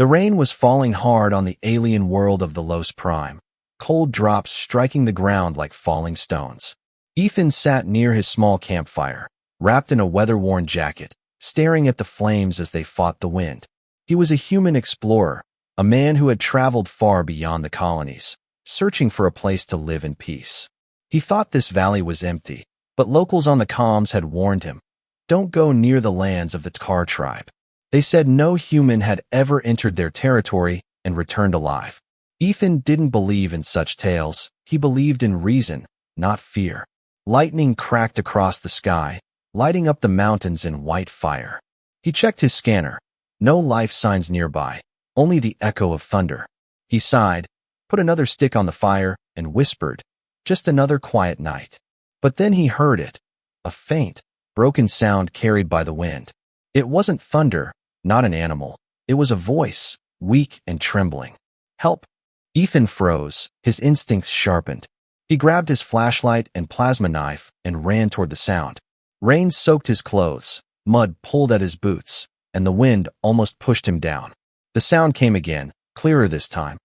The rain was falling hard on the alien world of the Los Prime, cold drops striking the ground like falling stones. Ethan sat near his small campfire, wrapped in a weather-worn jacket, staring at the flames as they fought the wind. He was a human explorer, a man who had traveled far beyond the colonies, searching for a place to live in peace. He thought this valley was empty, but locals on the comms had warned him, "Don't go near the lands of the Tkar tribe." They said no human had ever entered their territory and returned alive. Ethan didn't believe in such tales. He believed in reason, not fear. Lightning cracked across the sky, lighting up the mountains in white fire. He checked his scanner. No life signs nearby, only the echo of thunder. He sighed, put another stick on the fire, and whispered, "Just another quiet night." But then he heard it, a faint, broken sound carried by the wind. It wasn't thunder, not an animal. It was a voice, weak and trembling. "Help!" Ethan froze, his instincts sharpened. He grabbed his flashlight and plasma knife and ran toward the sound. Rain soaked his clothes, mud pulled at his boots, and the wind almost pushed him down. The sound came again, clearer this time.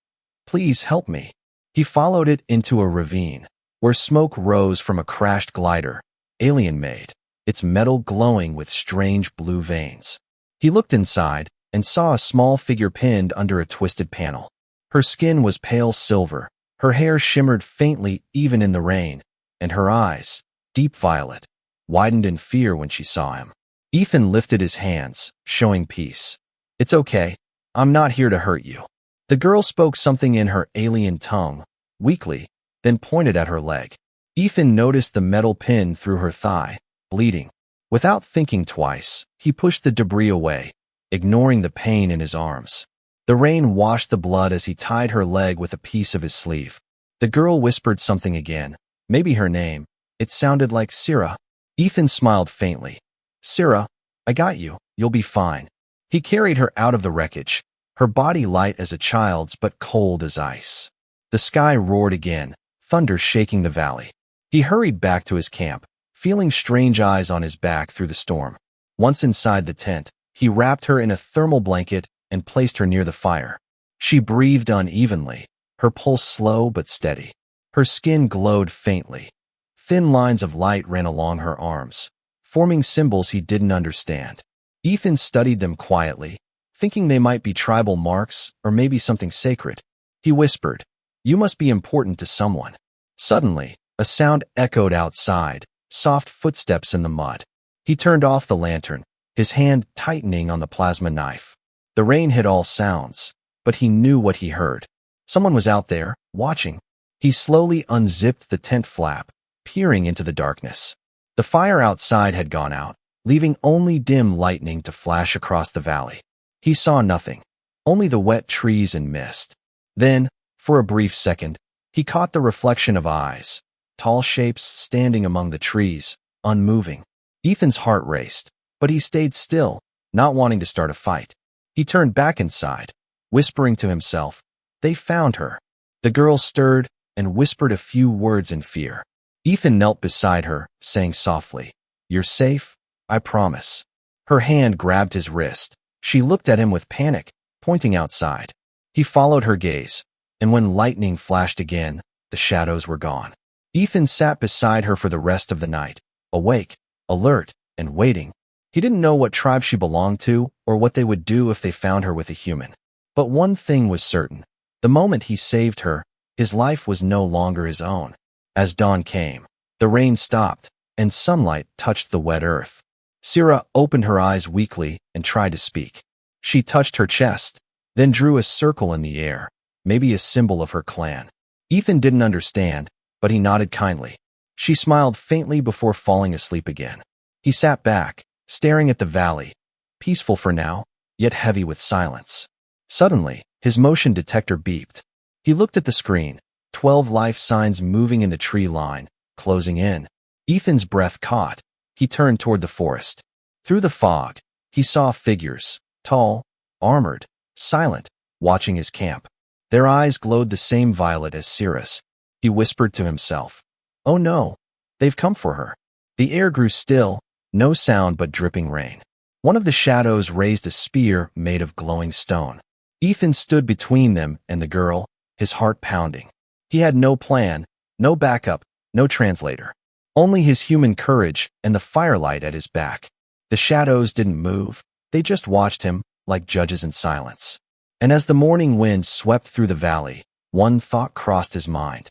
"Please help me." He followed it into a ravine, where smoke rose from a crashed glider, alien-made, its metal glowing with strange blue veins. He looked inside and saw a small figure pinned under a twisted panel. Her skin was pale silver, her hair shimmered faintly even in the rain, and her eyes, deep violet, widened in fear when she saw him. Ethan lifted his hands, showing peace. "It's okay. I'm not here to hurt you." The girl spoke something in her alien tongue, weakly, then pointed at her leg. Ethan noticed the metal pin through her thigh, bleeding. Without thinking twice, he pushed the debris away, ignoring the pain in his arms. The rain washed the blood as he tied her leg with a piece of his sleeve. The girl whispered something again, maybe her name. It sounded like Syrah. Ethan smiled faintly. "Syrah, I got you. You'll be fine." He carried her out of the wreckage, her body light as a child's but cold as ice. The sky roared again, thunder shaking the valley. He hurried back to his camp, feeling strange eyes on his back through the storm. Once inside the tent, he wrapped her in a thermal blanket and placed her near the fire. She breathed unevenly, her pulse slow but steady. Her skin glowed faintly. Thin lines of light ran along her arms, forming symbols he didn't understand. Ethan studied them quietly, thinking they might be tribal marks or maybe something sacred. He whispered, "You must be important to someone." Suddenly, a sound echoed outside, soft footsteps in the mud. He turned off the lantern, his hand tightening on the plasma knife. The rain hid all sounds, but he knew what he heard. Someone was out there, watching. He slowly unzipped the tent flap, peering into the darkness. The fire outside had gone out, leaving only dim lightning to flash across the valley. He saw nothing, only the wet trees and mist. Then, for a brief second, he caught the reflection of eyes, tall shapes standing among the trees, unmoving. Ethan's heart raced, but he stayed still, not wanting to start a fight. He turned back inside, whispering to himself, "They found her." The girl stirred and whispered a few words in fear. Ethan knelt beside her, saying softly, "You're safe, I promise." Her hand grabbed his wrist. She looked at him with panic, pointing outside. He followed her gaze, and when lightning flashed again, the shadows were gone. Ethan sat beside her for the rest of the night, awake, alert, and waiting. He didn't know what tribe she belonged to or what they would do if they found her with a human. But one thing was certain. The moment he saved her, his life was no longer his own. As dawn came, the rain stopped, and sunlight touched the wet earth. Syrah opened her eyes weakly and tried to speak. She touched her chest, then drew a circle in the air, maybe a symbol of her clan. Ethan didn't understand, but he nodded kindly. She smiled faintly before falling asleep again. He sat back, staring at the valley, peaceful for now, yet heavy with silence. Suddenly, his motion detector beeped. He looked at the screen, 12 life signs moving in the tree line, closing in. Ethan's breath caught. He turned toward the forest. Through the fog, he saw figures, tall, armored, silent, watching his camp. Their eyes glowed the same violet as Syrah's. He whispered to himself, "Oh no, they've come for her." The air grew still, no sound but dripping rain. One of the shadows raised a spear made of glowing stone. Ethan stood between them and the girl, his heart pounding. He had no plan, no backup, no translator. Only his human courage and the firelight at his back. The shadows didn't move. They just watched him, like judges in silence. And as the morning wind swept through the valley, one thought crossed his mind.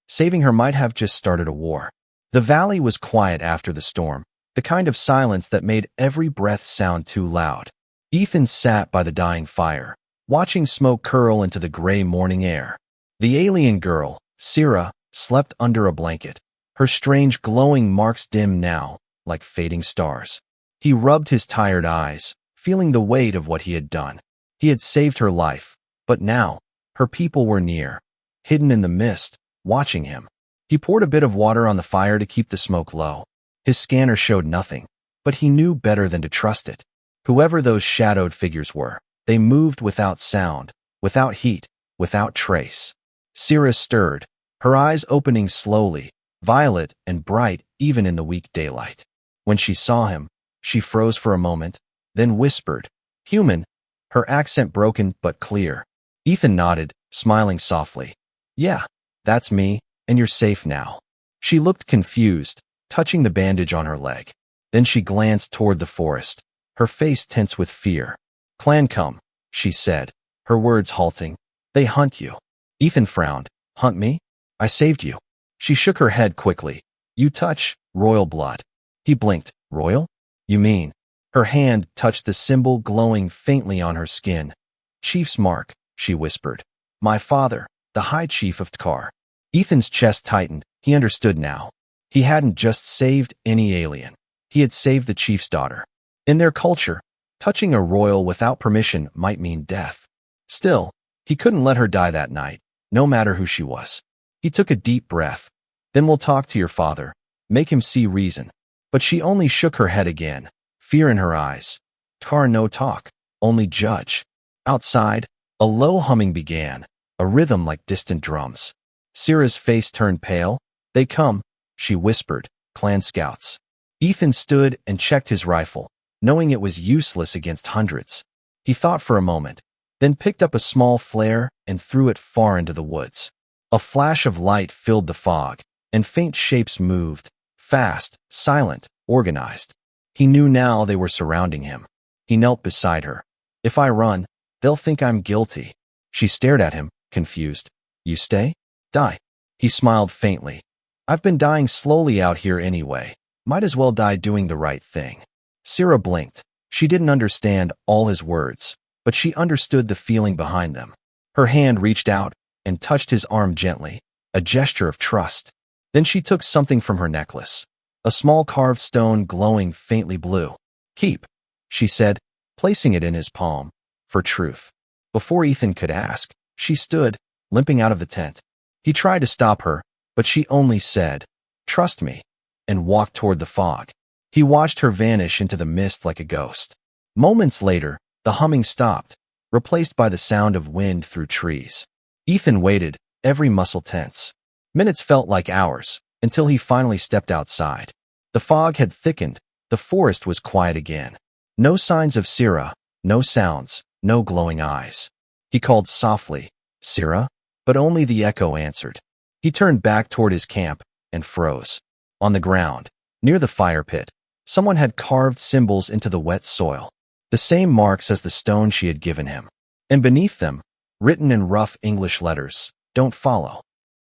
Saving her might have just started a war. The valley was quiet after the storm, the kind of silence that made every breath sound too loud. Ethan sat by the dying fire, watching smoke curl into the gray morning air. The alien girl, Sira, slept under a blanket, her strange glowing marks dim now, like fading stars. He rubbed his tired eyes, feeling the weight of what he had done. He had saved her life, but now, her people were near, hidden in the mist, watching him. He poured a bit of water on the fire to keep the smoke low. His scanner showed nothing, but he knew better than to trust it. Whoever those shadowed figures were, they moved without sound, without heat, without trace. Sira stirred, her eyes opening slowly, violet and bright even in the weak daylight. When she saw him, she froze for a moment, then whispered, "Human," her accent broken but clear. Ethan nodded, smiling softly. "Yeah, that's me, and you're safe now." She looked confused, touching the bandage on her leg. Then she glanced toward the forest, her face tense with fear. "Clan come," she said, her words halting. "They hunt you." Ethan frowned. "Hunt me? I saved you." She shook her head quickly. "You touch royal blood." He blinked. "Royal? You mean?" Her hand touched the symbol glowing faintly on her skin. "Chief's mark," she whispered. "My father, the High Chief of Tkar." Ethan's chest tightened. He understood now. He hadn't just saved any alien. He had saved the chief's daughter. In their culture, touching a royal without permission might mean death. Still, he couldn't let her die that night, no matter who she was. He took a deep breath. "Then we'll talk to your father. Make him see reason." But she only shook her head again, fear in her eyes. "Tkar no talk, only judge." Outside, a low humming began, a rhythm like distant drums. Sira's face turned pale. "They come," she whispered, "clan scouts." Ethan stood and checked his rifle, knowing it was useless against hundreds. He thought for a moment, then picked up a small flare and threw it far into the woods. A flash of light filled the fog, and faint shapes moved, fast, silent, organized. He knew now they were surrounding him. He knelt beside her. "If I run, they'll think I'm guilty." She stared at him, confused. "You stay? Die." He smiled faintly. "I've been dying slowly out here anyway. Might as well die doing the right thing." Sira blinked. She didn't understand all his words, but she understood the feeling behind them. Her hand reached out and touched his arm gently, a gesture of trust. Then she took something from her necklace, a small carved stone glowing faintly blue. "Keep," she said, placing it in his palm, "for truth." Before Ethan could ask, she stood, limping out of the tent. He tried to stop her, but she only said, "Trust me," and walked toward the fog. He watched her vanish into the mist like a ghost. Moments later, the humming stopped, replaced by the sound of wind through trees. Ethan waited, every muscle tense. Minutes felt like hours, until he finally stepped outside. The fog had thickened, the forest was quiet again. No signs of Sira, no sounds, no glowing eyes. He called softly, "Sira?" But only the echo answered. He turned back toward his camp and froze. On the ground, near the fire pit, someone had carved symbols into the wet soil, the same marks as the stone she had given him. And beneath them, written in rough English letters, "Don't follow."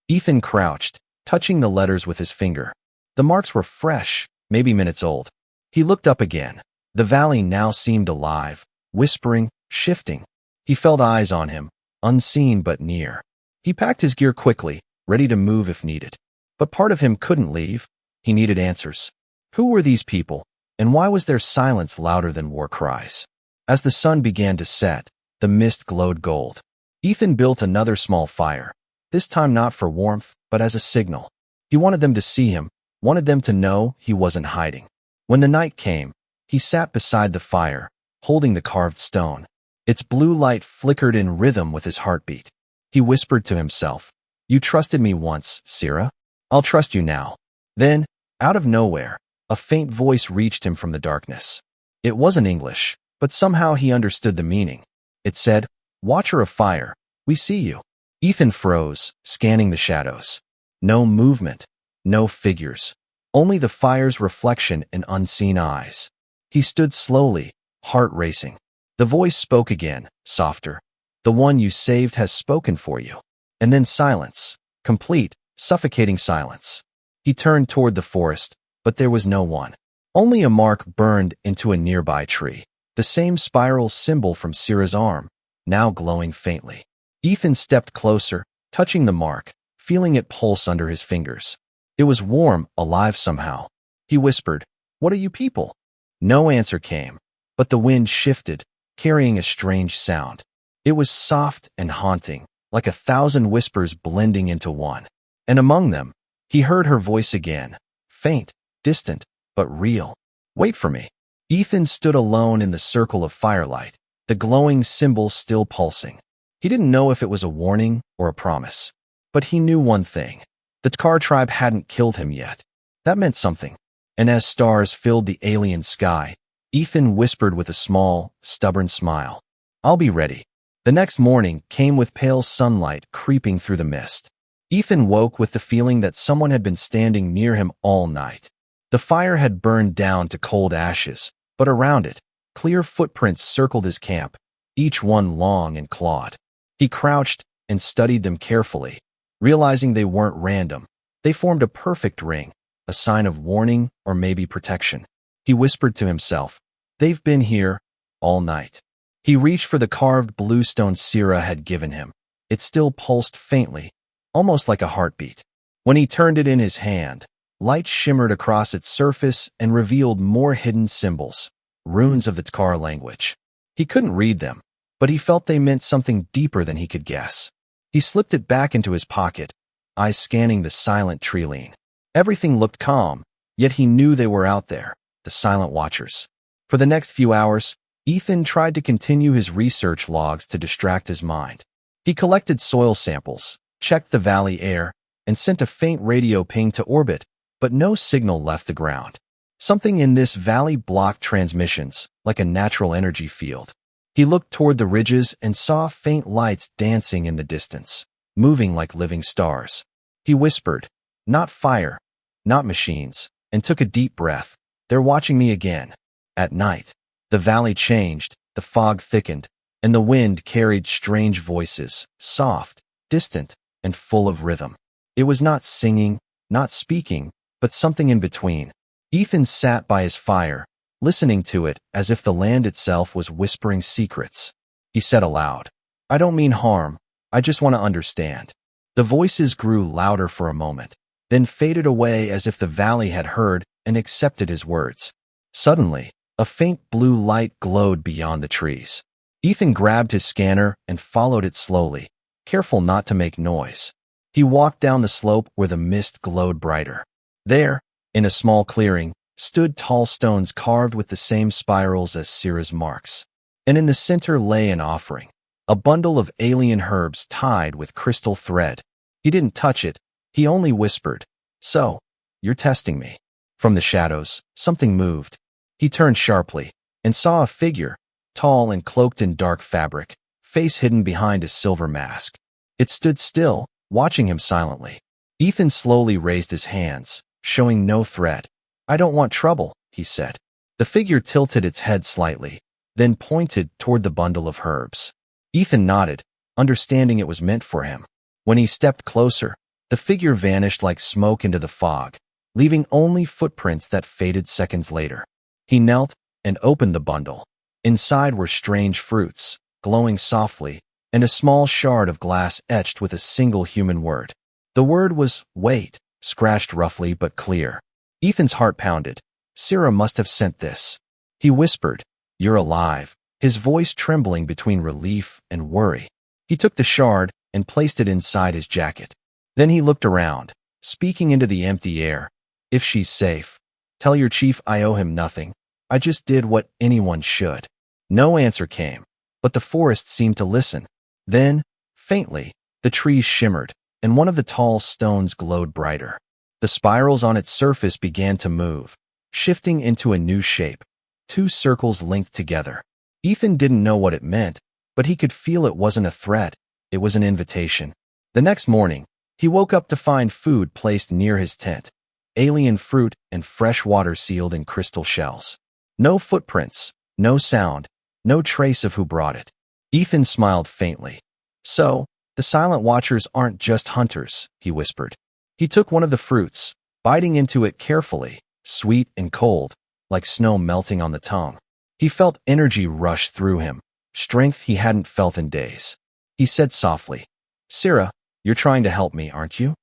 Ethan crouched, touching the letters with his finger. The marks were fresh, maybe minutes old. He looked up again. The valley now seemed alive, whispering, shifting. He felt eyes on him, unseen but near. He packed his gear quickly, ready to move if needed. But part of him couldn't leave. He needed answers. Who were these people, and why was their silence louder than war cries? As the sun began to set, the mist glowed gold. Ethan built another small fire, this time not for warmth, but as a signal. He wanted them to see him, wanted them to know he wasn't hiding. When the night came, he sat beside the fire, holding the carved stone. Its blue light flickered in rhythm with his heartbeat. He whispered to himself, "You trusted me once, Sira. I'll trust you now." Then, out of nowhere, a faint voice reached him from the darkness. It wasn't English, but somehow he understood the meaning. It said, Watcher of fire, we see you. Ethan froze, scanning the shadows. No movement, no figures, only the fire's reflection in unseen eyes. He stood slowly, heart racing. The voice spoke again, softer. The one you saved has spoken for you. And then silence, complete, suffocating silence. He turned toward the forest, but there was no one. Only a mark burned into a nearby tree. The same spiral symbol from Syrah's arm, now glowing faintly. Ethan stepped closer, touching the mark, feeling it pulse under his fingers. It was warm, alive somehow. He whispered, "What are you people?" No answer came, but the wind shifted, carrying a strange sound. It was soft and haunting, like 1,000 whispers blending into one. And among them, he heard her voice again, faint, distant, but real. "Wait for me." Ethan stood alone in the circle of firelight, the glowing symbol still pulsing. He didn't know if it was a warning or a promise. But he knew one thing. The Tkar tribe hadn't killed him yet. That meant something. And as stars filled the alien sky, Ethan whispered with a small, stubborn smile, "I'll be ready." The next morning came with pale sunlight creeping through the mist. Ethan woke with the feeling that someone had been standing near him all night. The fire had burned down to cold ashes, but around it, clear footprints circled his camp, each one long and clawed. He crouched and studied them carefully, realizing they weren't random. They formed a perfect ring, a sign of warning or maybe protection. He whispered to himself, "They've been here all night." He reached for the carved bluestone Syrah had given him. It still pulsed faintly, almost like a heartbeat. When he turned it in his hand, light shimmered across its surface and revealed more hidden symbols, runes of the Tkar language. He couldn't read them, but he felt they meant something deeper than he could guess. He slipped it back into his pocket, eyes scanning the silent treeline. Everything looked calm, yet he knew they were out there, the silent watchers. For the next few hours, Ethan tried to continue his research logs to distract his mind. He collected soil samples, checked the valley air, and sent a faint radio ping to orbit, but no signal left the ground. Something in this valley blocked transmissions, like a natural energy field. He looked toward the ridges and saw faint lights dancing in the distance, moving like living stars. He whispered, "Not fire, not machines," and took a deep breath. "They're watching me again." At night, the valley changed, the fog thickened, and the wind carried strange voices, soft, distant, and full of rhythm. It was not singing, not speaking, but something in between. Ethan sat by his fire, listening to it as if the land itself was whispering secrets. He said aloud, "I don't mean harm, I just want to understand." The voices grew louder for a moment, then faded away as if the valley had heard and accepted his words. Suddenly, a faint blue light glowed beyond the trees. Ethan grabbed his scanner and followed it slowly, careful not to make noise. He walked down the slope where the mist glowed brighter. There, in a small clearing, stood tall stones carved with the same spirals as Syrah's marks. And in the center lay an offering, a bundle of alien herbs tied with crystal thread. He didn't touch it, he only whispered, "So, you're testing me." From the shadows, something moved. He turned sharply and saw a figure, tall and cloaked in dark fabric, face hidden behind a silver mask. It stood still, watching him silently. Ethan slowly raised his hands, showing no threat. "I don't want trouble," he said. The figure tilted its head slightly, then pointed toward the bundle of herbs. Ethan nodded, understanding it was meant for him. When he stepped closer, the figure vanished like smoke into the fog, leaving only footprints that faded seconds later. He knelt and opened the bundle. Inside were strange fruits, glowing softly, and a small shard of glass etched with a single human word. The word was "wait," scratched roughly but clear. Ethan's heart pounded. Syrah must have sent this. He whispered, "You're alive," his voice trembling between relief and worry. He took the shard and placed it inside his jacket. Then he looked around, speaking into the empty air. "If she's safe, tell your chief I owe him nothing. I just did what anyone should." No answer came, but the forest seemed to listen. Then, faintly, the trees shimmered, and one of the tall stones glowed brighter. The spirals on its surface began to move, shifting into a new shape, two circles linked together. Ethan didn't know what it meant, but he could feel it wasn't a threat, it was an invitation. The next morning, he woke up to find food placed near his tent, alien fruit and fresh water sealed in crystal shells. No footprints, no sound, no trace of who brought it. Ethan smiled faintly. So, the Silent Watchers aren't just hunters, he whispered. He took one of the fruits, biting into it carefully, sweet and cold, like snow melting on the tongue. He felt energy rush through him, strength he hadn't felt in days. He said softly, "Sira, you're trying to help me, aren't you?"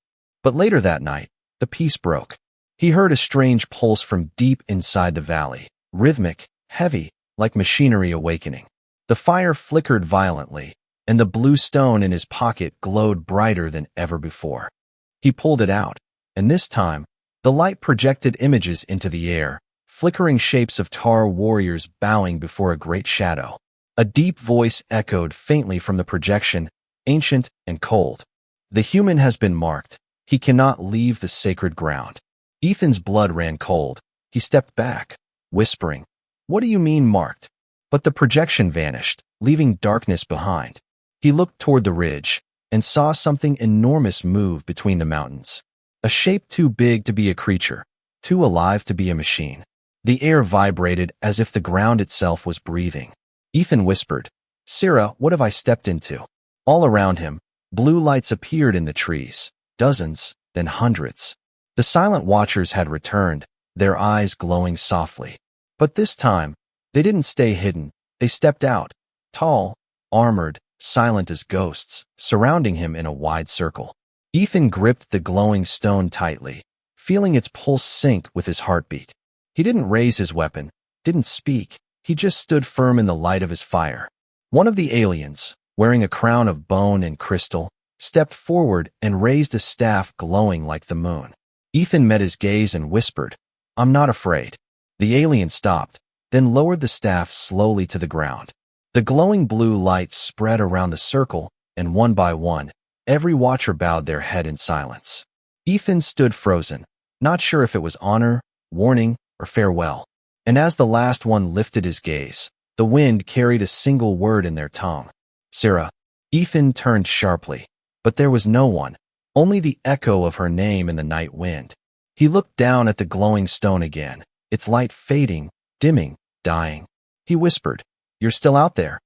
But later that night, the peace broke. He heard a strange pulse from deep inside the valley, rhythmic, heavy, like machinery awakening. The fire flickered violently, and the blue stone in his pocket glowed brighter than ever before. He pulled it out, and this time, the light projected images into the air, flickering shapes of tar warriors bowing before a great shadow. A deep voice echoed faintly from the projection, ancient and cold. "The human has been marked. He cannot leave the sacred ground." Ethan's blood ran cold. He stepped back, whispering, "What do you mean marked?" But the projection vanished, leaving darkness behind. He looked toward the ridge and saw something enormous move between the mountains. A shape too big to be a creature, too alive to be a machine. The air vibrated as if the ground itself was breathing. Ethan whispered, "Sira, what have I stepped into?" All around him, blue lights appeared in the trees, dozens, then hundreds. The Silent Watchers had returned, their eyes glowing softly. But this time, they didn't stay hidden. They stepped out, tall, armored, silent as ghosts, surrounding him in a wide circle. Ethan gripped the glowing stone tightly, feeling its pulse sync with his heartbeat. He didn't raise his weapon, didn't speak. He just stood firm in the light of his fire. One of the aliens, wearing a crown of bone and crystal, stepped forward and raised a staff glowing like the moon. Ethan met his gaze and whispered, "I'm not afraid." The alien stopped, then lowered the staff slowly to the ground. The glowing blue light spread around the circle, and one by one, every watcher bowed their head in silence. Ethan stood frozen, not sure if it was honor, warning, or farewell. And as the last one lifted his gaze, the wind carried a single word in their tongue. "Sira." Ethan turned sharply, but there was no one, only the echo of her name in the night wind. He looked down at the glowing stone again, its light fading, dimming, dying. He whispered, "You're still out there.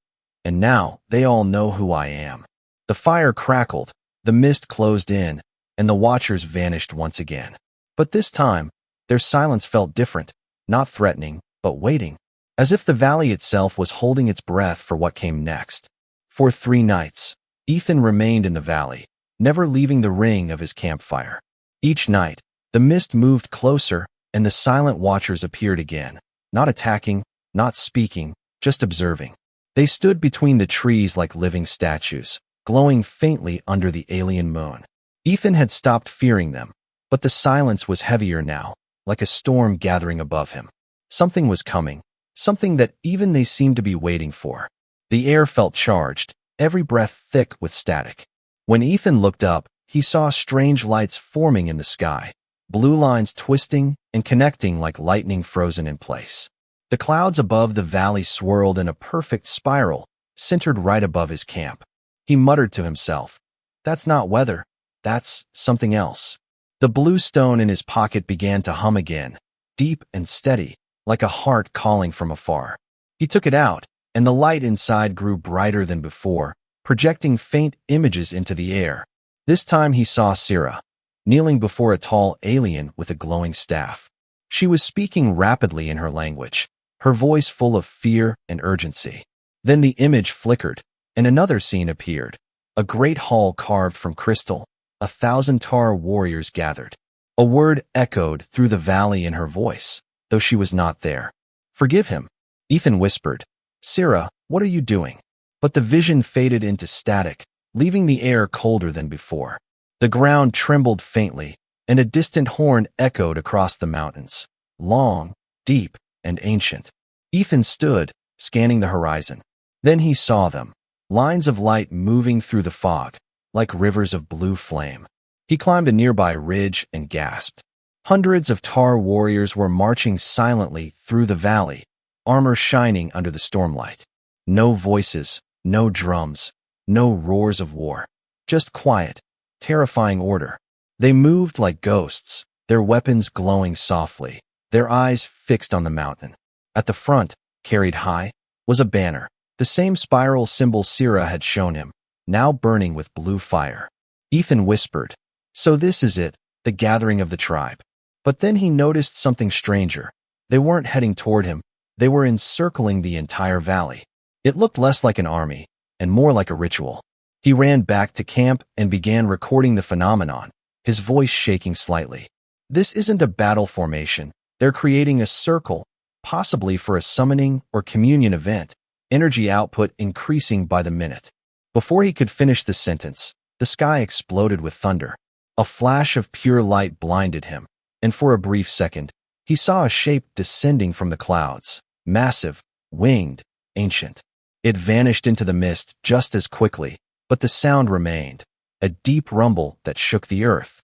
And now they all know who I am." The fire crackled, the mist closed in, and the watchers vanished once again. But this time, their silence felt different, not threatening, but waiting, as if the valley itself was holding its breath for what came next. For 3 nights, Ethan remained in the valley, never leaving the ring of his campfire. Each night, the mist moved closer, and the Silent Watchers appeared again, not attacking, not speaking, just observing. They stood between the trees like living statues, glowing faintly under the alien moon. Ethan had stopped fearing them, but the silence was heavier now, like a storm gathering above him. Something was coming, something that even they seemed to be waiting for. The air felt charged, every breath thick with static. When Ethan looked up, he saw strange lights forming in the sky, blue lines twisting and connecting like lightning frozen in place. The clouds above the valley swirled in a perfect spiral, centered right above his camp. He muttered to himself, "That's not weather, that's something else." The blue stone in his pocket began to hum again, deep and steady, like a heart calling from afar. He took it out, and the light inside grew brighter than before, projecting faint images into the air. This time he saw Sira, kneeling before a tall alien with a glowing staff. She was speaking rapidly in her language, her voice full of fear and urgency. Then the image flickered, and another scene appeared, a great hall carved from crystal. 1,000 tar warriors gathered. A word echoed through the valley in her voice, though she was not there. "Forgive him," Ethan whispered. "Sira, what are you doing?" But the vision faded into static, leaving the air colder than before. The ground trembled faintly, and a distant horn echoed across the mountains, long, deep, and ancient. Ethan stood, scanning the horizon. Then he saw them, lines of light moving through the fog, like rivers of blue flame. He climbed a nearby ridge and gasped. Hundreds of tar warriors were marching silently through the valley, armor shining under the stormlight. No voices, No drums, no roars of war. Just quiet, terrifying order. They moved like ghosts, their weapons glowing softly, their eyes fixed on the mountain. At the front, carried high, was a banner, the same spiral symbol Syrah had shown him, now burning with blue fire. Ethan whispered, "So this is it, the gathering of the tribe." But then he noticed something stranger. They weren't heading toward him, they were encircling the entire valley. It looked less like an army, and more like a ritual. He ran back to camp and began recording the phenomenon, his voice shaking slightly. This isn't a battle formation. They're creating a circle, possibly for a summoning or communion event, energy output increasing by the minute. Before he could finish the sentence, the sky exploded with thunder. A flash of pure light blinded him, and for a brief second, he saw a shape descending from the clouds, massive, winged, ancient. It vanished into the mist just as quickly, but the sound remained, a deep rumble that shook the earth.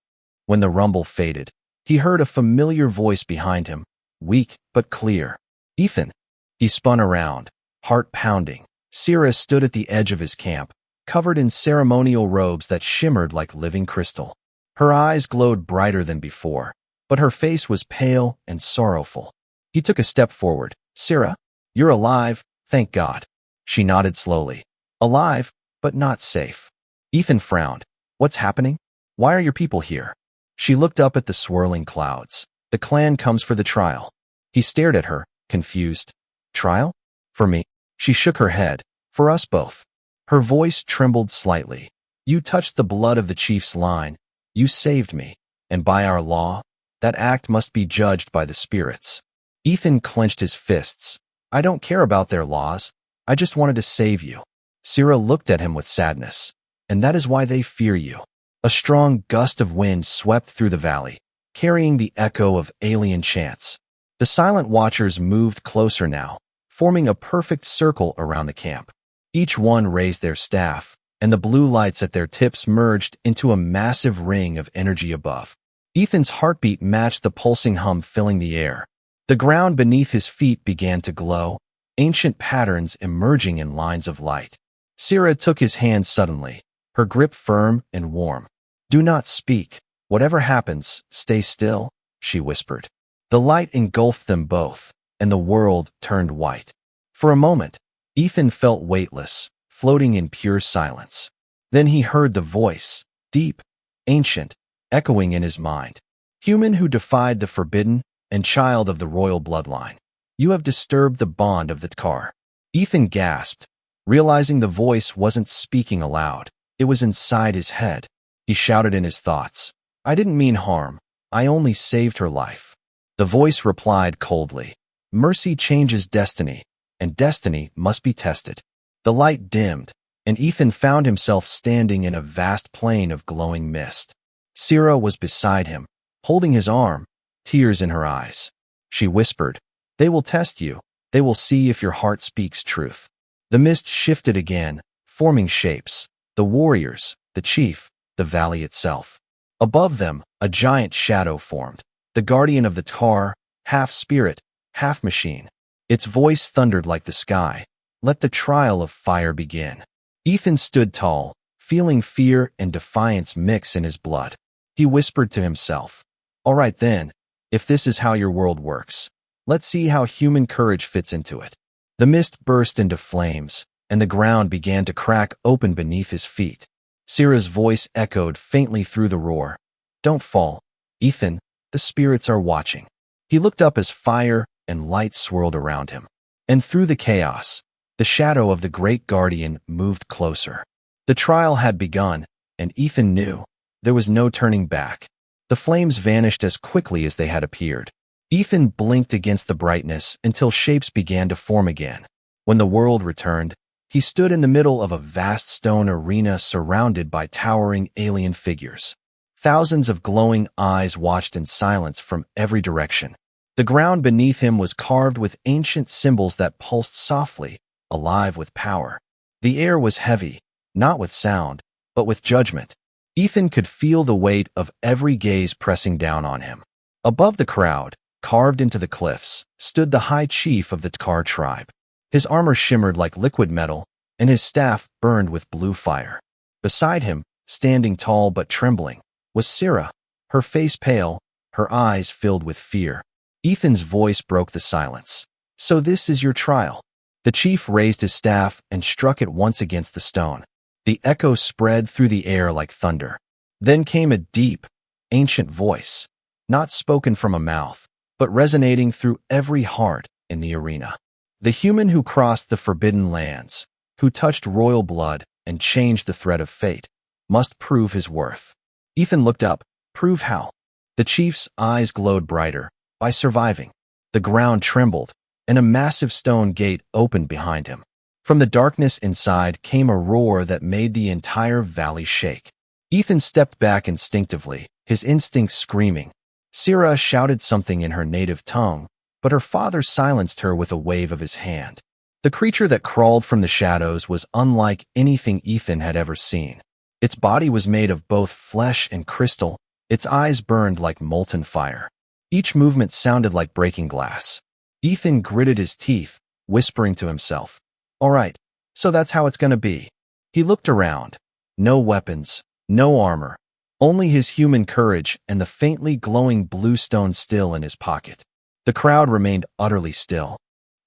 When the rumble faded, he heard a familiar voice behind him, weak but clear. "Ethan." He spun around, heart pounding. Syrah stood at the edge of his camp, covered in ceremonial robes that shimmered like living crystal. Her eyes glowed brighter than before, but her face was pale and sorrowful. He took a step forward. "Syrah, you're alive, thank God." She nodded slowly. "Alive, but not safe." Ethan frowned. "What's happening? Why are your people here?" She looked up at the swirling clouds. "The clan comes for the trial." He stared at her, confused. "Trial? For me?" She shook her head. "For us both." Her voice trembled slightly. "You touched the blood of the chief's line. You saved me, and by our law, that act must be judged by the spirits." Ethan clenched his fists. "I don't care about their laws. I just wanted to save you." Syrah looked at him with sadness. "And that is why they fear you." A strong gust of wind swept through the valley, carrying the echo of alien chants. The silent watchers moved closer now, forming a perfect circle around the camp. Each one raised their staff, and the blue lights at their tips merged into a massive ring of energy above. Ethan's heartbeat matched the pulsing hum filling the air. The ground beneath his feet began to glow, ancient patterns emerging in lines of light. Syrah took his hand suddenly, her grip firm and warm. "Do not speak. Whatever happens, stay still," she whispered. The light engulfed them both, and the world turned white. For a moment, Ethan felt weightless, floating in pure silence. Then he heard the voice, deep, ancient, echoing in his mind. "Human who defied the forbidden and child of the royal bloodline, you have disturbed the bond of the Tkar." Ethan gasped, realizing the voice wasn't speaking aloud. It was inside his head. He shouted in his thoughts, "I didn't mean harm. I only saved her life." The voice replied coldly, "Mercy changes destiny, and destiny must be tested." The light dimmed, and Ethan found himself standing in a vast plain of glowing mist. Syrah was beside him, holding his arm, tears in her eyes. She whispered, "They will test you. They will see if your heart speaks truth." The mist shifted again, forming shapes. The warriors, the chief, the valley itself. Above them, a giant shadow formed. The guardian of the Tkar, half spirit, half machine. Its voice thundered like the sky. "Let the trial of fire begin." Ethan stood tall, feeling fear and defiance mix in his blood. He whispered to himself, "All right then, if this is how your world works, let's see how human courage fits into it." The mist burst into flames, and the ground began to crack open beneath his feet. Syrah's voice echoed faintly through the roar. "Don't fall, Ethan, the spirits are watching." He looked up as fire and light swirled around him. And through the chaos, the shadow of the great guardian moved closer. The trial had begun, and Ethan knew there was no turning back. The flames vanished as quickly as they had appeared. Ethan blinked against the brightness until shapes began to form again. When the world returned, he stood in the middle of a vast stone arena surrounded by towering alien figures. Thousands of glowing eyes watched in silence from every direction. The ground beneath him was carved with ancient symbols that pulsed softly, alive with power. The air was heavy, not with sound, but with judgment. Ethan could feel the weight of every gaze pressing down on him. Above the crowd, carved into the cliffs, stood the high chief of the Tkar tribe. His armor shimmered like liquid metal, and his staff burned with blue fire. Beside him, standing tall but trembling, was Syrah, her face pale, her eyes filled with fear. Ethan's voice broke the silence. "So this is your trial." The chief raised his staff and struck it once against the stone. The echo spread through the air like thunder. Then came a deep, ancient voice, not spoken from a mouth, but resonating through every heart in the arena. The human who crossed the forbidden lands, who touched royal blood and changed the thread of fate, must prove his worth. Ethan looked up. Prove how? The chief's eyes glowed brighter. By surviving. The ground trembled, and a massive stone gate opened behind him. From the darkness inside came a roar that made the entire valley shake. Ethan stepped back instinctively, his instincts screaming. Syrah shouted something in her native tongue, but her father silenced her with a wave of his hand. The creature that crawled from the shadows was unlike anything Ethan had ever seen. Its body was made of both flesh and crystal, its eyes burned like molten fire. Each movement sounded like breaking glass. Ethan gritted his teeth, whispering to himself, "All right, so that's how it's gonna be." He looked around. No weapons, no armor, only his human courage and the faintly glowing blue stone still in his pocket. The crowd remained utterly still.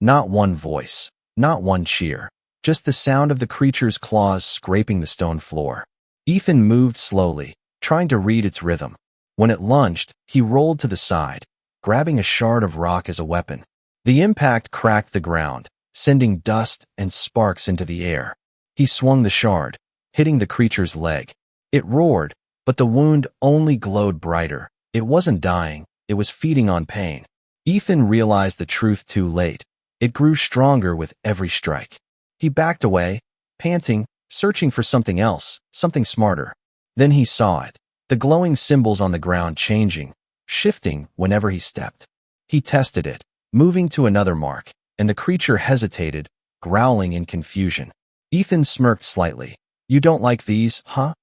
Not one voice, not one cheer, just the sound of the creature's claws scraping the stone floor. Ethan moved slowly, trying to read its rhythm. When it lunged, he rolled to the side, grabbing a shard of rock as a weapon. The impact cracked the ground, sending dust and sparks into the air. He swung the shard, hitting the creature's leg. It roared, but the wound only glowed brighter. It wasn't dying, it was feeding on pain. Ethan realized the truth too late. It grew stronger with every strike. He backed away, panting, searching for something else, something smarter. Then he saw it. The glowing symbols on the ground changing, shifting whenever he stepped. He tested it, moving to another mark, and the creature hesitated, growling in confusion. Ethan smirked slightly. "You don't like these, huh?"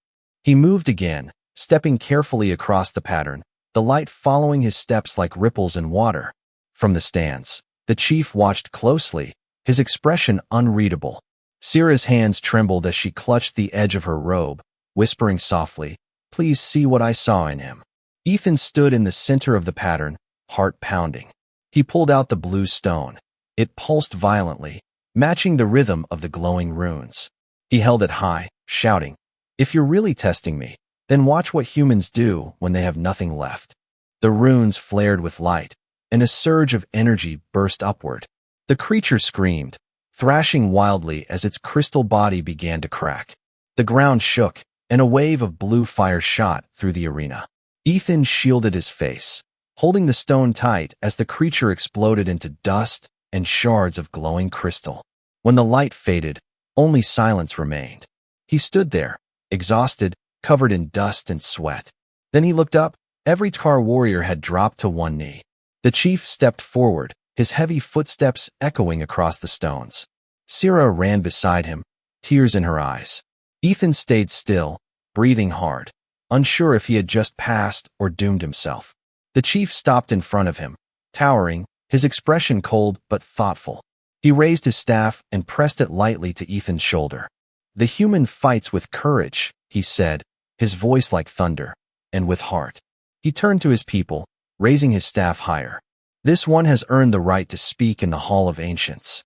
He moved again, stepping carefully across the pattern, the light following his steps like ripples in water. From the stands, the chief watched closely, his expression unreadable. Syrah's hands trembled as she clutched the edge of her robe, whispering softly, "Please see what I saw in him." Ethan stood in the center of the pattern, heart pounding. He pulled out the blue stone. It pulsed violently, matching the rhythm of the glowing runes. He held it high, shouting, "If you're really testing me, then watch what humans do when they have nothing left." The runes flared with light, and a surge of energy burst upward. The creature screamed, thrashing wildly as its crystal body began to crack. The ground shook, and a wave of blue fire shot through the arena. Ethan shielded his face, holding the stone tight as the creature exploded into dust and shards of glowing crystal. When the light faded, only silence remained. He stood there, exhausted, covered in dust and sweat. Then he looked up. Every Tar warrior had dropped to one knee. The chief stepped forward, his heavy footsteps echoing across the stones. Syrah ran beside him, tears in her eyes. Ethan stayed still, breathing hard, unsure if he had just passed or doomed himself. The chief stopped in front of him, towering, his expression cold but thoughtful. He raised his staff and pressed it lightly to Ethan's shoulder. "The human fights with courage," he said, his voice like thunder, "and with heart." He turned to his people, raising his staff higher. "This one has earned the right to speak in the Hall of Ancients."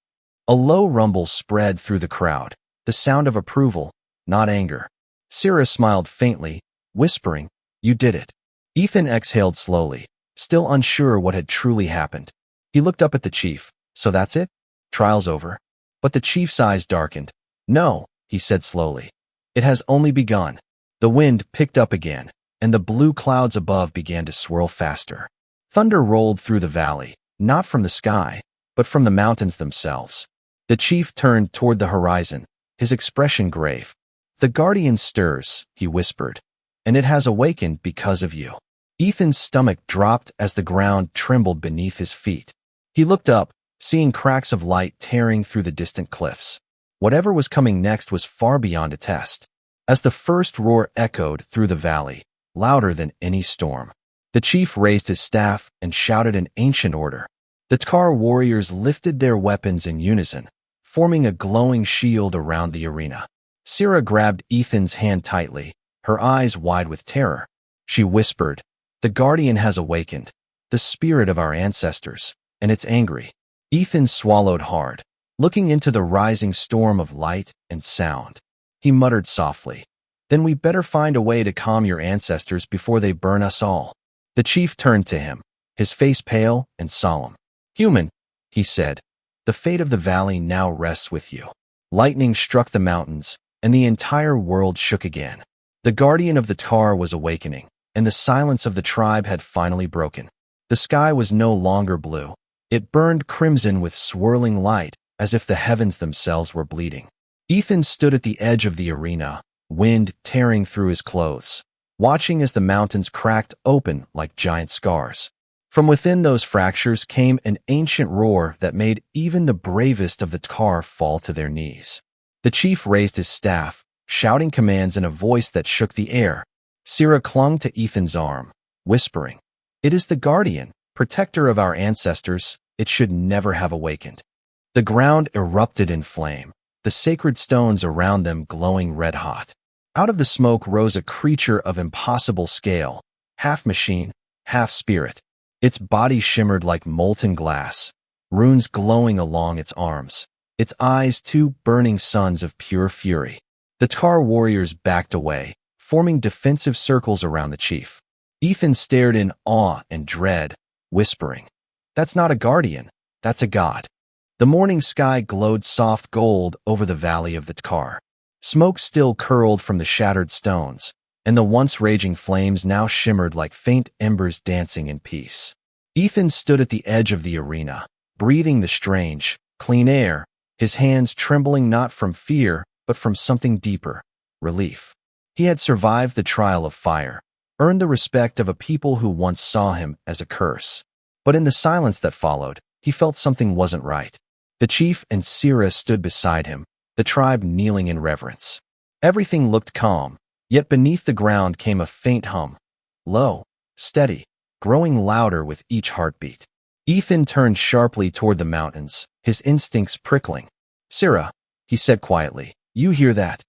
A low rumble spread through the crowd, the sound of approval, not anger. Syrah smiled faintly, whispering, "You did it." Ethan exhaled slowly, still unsure what had truly happened. He looked up at the chief. "So that's it? Trial's over?" But the chief's eyes darkened. "No," he said slowly. "It has only begun." The wind picked up again, and the blue clouds above began to swirl faster. Thunder rolled through the valley, not from the sky, but from the mountains themselves. The chief turned toward the horizon, his expression grave. "The guardian stirs," he whispered, "and it has awakened because of you." Ethan's stomach dropped as the ground trembled beneath his feet. He looked up, seeing cracks of light tearing through the distant cliffs. Whatever was coming next was far beyond a test. As the first roar echoed through the valley, louder than any storm, the chief raised his staff and shouted an ancient order. The Tar warriors lifted their weapons in unison, forming a glowing shield around the arena. Syrah grabbed Ethan's hand tightly, her eyes wide with terror. She whispered, "The Guardian has awakened, the spirit of our ancestors, and it's angry." Ethan swallowed hard, looking into the rising storm of light and sound. He muttered softly, "Then we better find a way to calm your ancestors before they burn us all." The chief turned to him, his face pale and solemn. "Human," he said, "the fate of the valley now rests with you." Lightning struck the mountains, and the entire world shook again. The guardian of the Tar was awakening, and the silence of the tribe had finally broken. The sky was no longer blue. It burned crimson with swirling light, as if the heavens themselves were bleeding. Ethan stood at the edge of the arena, wind tearing through his clothes, watching as the mountains cracked open like giant scars. From within those fractures came an ancient roar that made even the bravest of the Tar fall to their knees. The chief raised his staff, shouting commands in a voice that shook the air. Syrah clung to Ethan's arm, whispering, "It is the guardian, protector of our ancestors. It should never have awakened." The ground erupted in flame, the sacred stones around them glowing red-hot. Out of the smoke rose a creature of impossible scale, half machine, half spirit. Its body shimmered like molten glass, runes glowing along its arms, its eyes two burning suns of pure fury. The Tar warriors backed away, forming defensive circles around the chief. Ethan stared in awe and dread, whispering, "That's not a guardian, that's a god." The morning sky glowed soft gold over the valley of the Tar. Smoke still curled from the shattered stones, and the once raging flames now shimmered like faint embers dancing in peace. Ethan stood at the edge of the arena, breathing the strange, clean air, his hands trembling not from fear, but from something deeper, relief. He had survived the trial of fire, earned the respect of a people who once saw him as a curse. But in the silence that followed, he felt something wasn't right. The chief and Syrah stood beside him, the tribe kneeling in reverence. Everything looked calm, yet beneath the ground came a faint hum, low, steady, growing louder with each heartbeat. Ethan turned sharply toward the mountains, his instincts prickling. "Syrah," he said quietly, "you hear that?"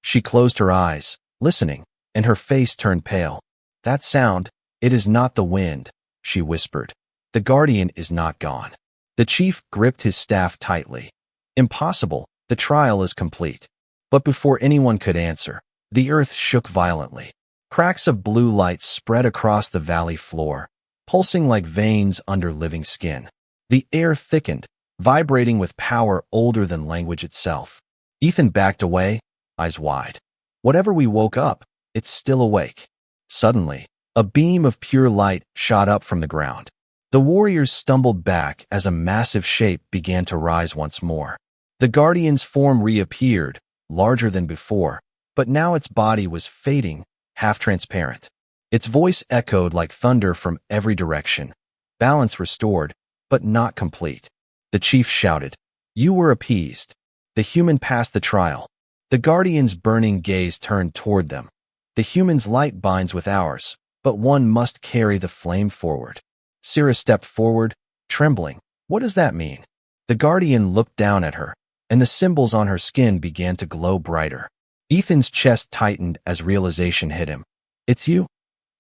She closed her eyes, listening, and her face turned pale. "That sound, it is not the wind," she whispered. "The guardian is not gone." The chief gripped his staff tightly. "Impossible, the trial is complete." But before anyone could answer, the earth shook violently. Cracks of blue light spread across the valley floor, pulsing like veins under living skin. The air thickened, vibrating with power older than language itself. Ethan backed away, eyes wide. Whatever we woke up, it's still awake. Suddenly, a beam of pure light shot up from the ground. The warriors stumbled back as a massive shape began to rise once more. The guardian's form reappeared, larger than before, but now its body was fading, half-transparent. Its voice echoed like thunder from every direction. Balance restored, but not complete. The chief shouted, "You were appeased." The human passed the trial. The guardian's burning gaze turned toward them. "The human's light binds with ours, but one must carry the flame forward." Syrah stepped forward, trembling. "What does that mean?" The guardian looked down at her, and the symbols on her skin began to glow brighter. Ethan's chest tightened as realization hit him. "It's you.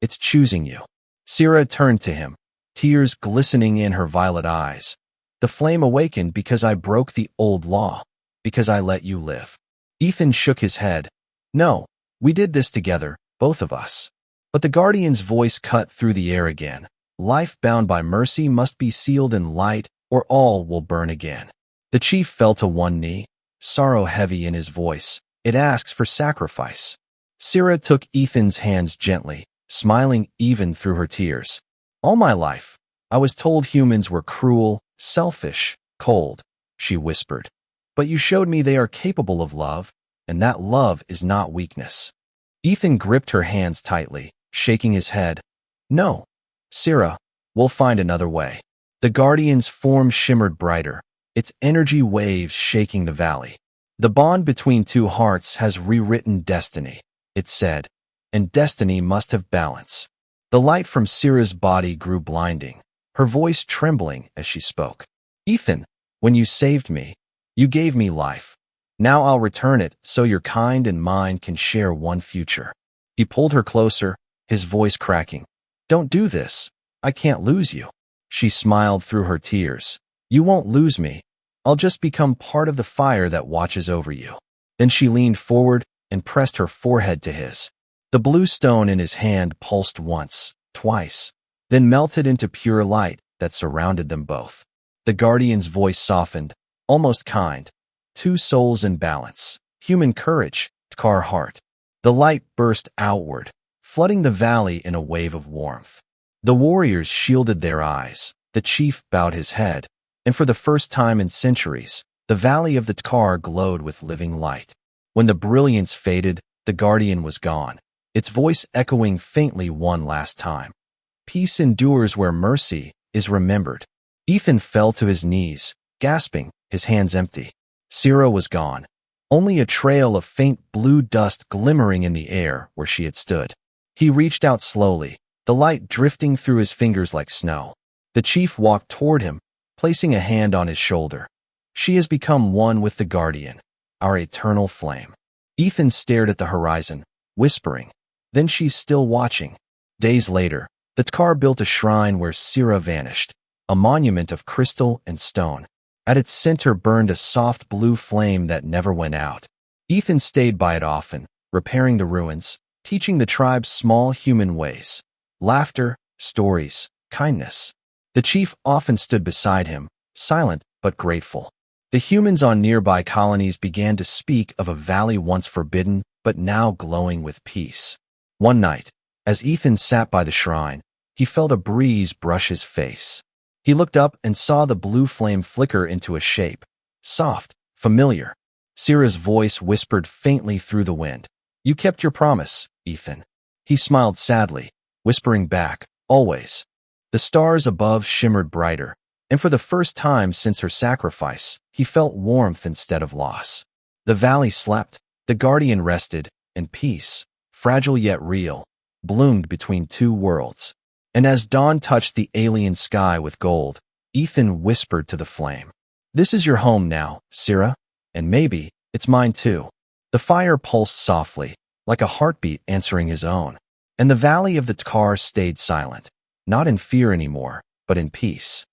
It's choosing you." Syrah turned to him, tears glistening in her violet eyes. "The flame awakened because I broke the old law, because I let you live." Ethan shook his head. "No, we did this together, both of us." But the guardian's voice cut through the air again. "Life bound by mercy must be sealed in light, or all will burn again." The chief fell to one knee, sorrow heavy in his voice. "It asks for sacrifice." Syrah took Ethan's hands gently, smiling even through her tears. "All my life, I was told humans were cruel, selfish, cold," she whispered. "But you showed me they are capable of love, and that love is not weakness." Ethan gripped her hands tightly, shaking his head. "No, Syrah, we'll find another way." The guardian's form shimmered brighter, its energy waves shaking the valley. "The bond between two hearts has rewritten destiny," it said, "and destiny must have balance." The light from Syrah's body grew blinding, her voice trembling as she spoke. "Ethan, when you saved me, You gave me life. Now I'll return it so your kind and mine can share one future. He pulled her closer, his voice cracking. Don't do this. I can't lose you. She smiled through her tears. You won't lose me. I'll just become part of the fire that watches over you. Then she leaned forward and pressed her forehead to his. The blue stone in his hand pulsed once, twice, then melted into pure light that surrounded them both. The guardian's voice softened, almost kind. Two souls in balance, human courage, Tkar heart. The light burst outward, flooding the valley in a wave of warmth. The warriors shielded their eyes, the chief bowed his head, and for the first time in centuries, the valley of the Tkar glowed with living light. When the brilliance faded, the guardian was gone, its voice echoing faintly one last time. Peace endures where mercy is remembered. Ethan fell to his knees, gasping, his hands empty. Sira was gone, only a trail of faint blue dust glimmering in the air where she had stood. He reached out slowly, the light drifting through his fingers like snow. The chief walked toward him, placing a hand on his shoulder. She has become one with the guardian, our eternal flame. Ethan stared at the horizon, whispering, then she's still watching. Days later, the Tkar built a shrine where Sira vanished, a monument of crystal and stone. At its center burned a soft blue flame that never went out. Ethan stayed by it often, repairing the ruins, teaching the tribe small human ways. Laughter, stories, kindness. The chief often stood beside him, silent but grateful. The humans on nearby colonies began to speak of a valley once forbidden, but now glowing with peace. One night, as Ethan sat by the shrine, he felt a breeze brush his face. He looked up and saw the blue flame flicker into a shape. Soft, familiar. Sira's voice whispered faintly through the wind. You kept your promise, Ethan. He smiled sadly, whispering back, always. The stars above shimmered brighter, and for the first time since her sacrifice, he felt warmth instead of loss. The valley slept, the guardian rested, and peace, fragile yet real, bloomed between two worlds. And as dawn touched the alien sky with gold, Ethan whispered to the flame. This is your home now, Sira, and maybe it's mine too. The fire pulsed softly, like a heartbeat answering his own, and the valley of the Tkar stayed silent, not in fear anymore, but in peace.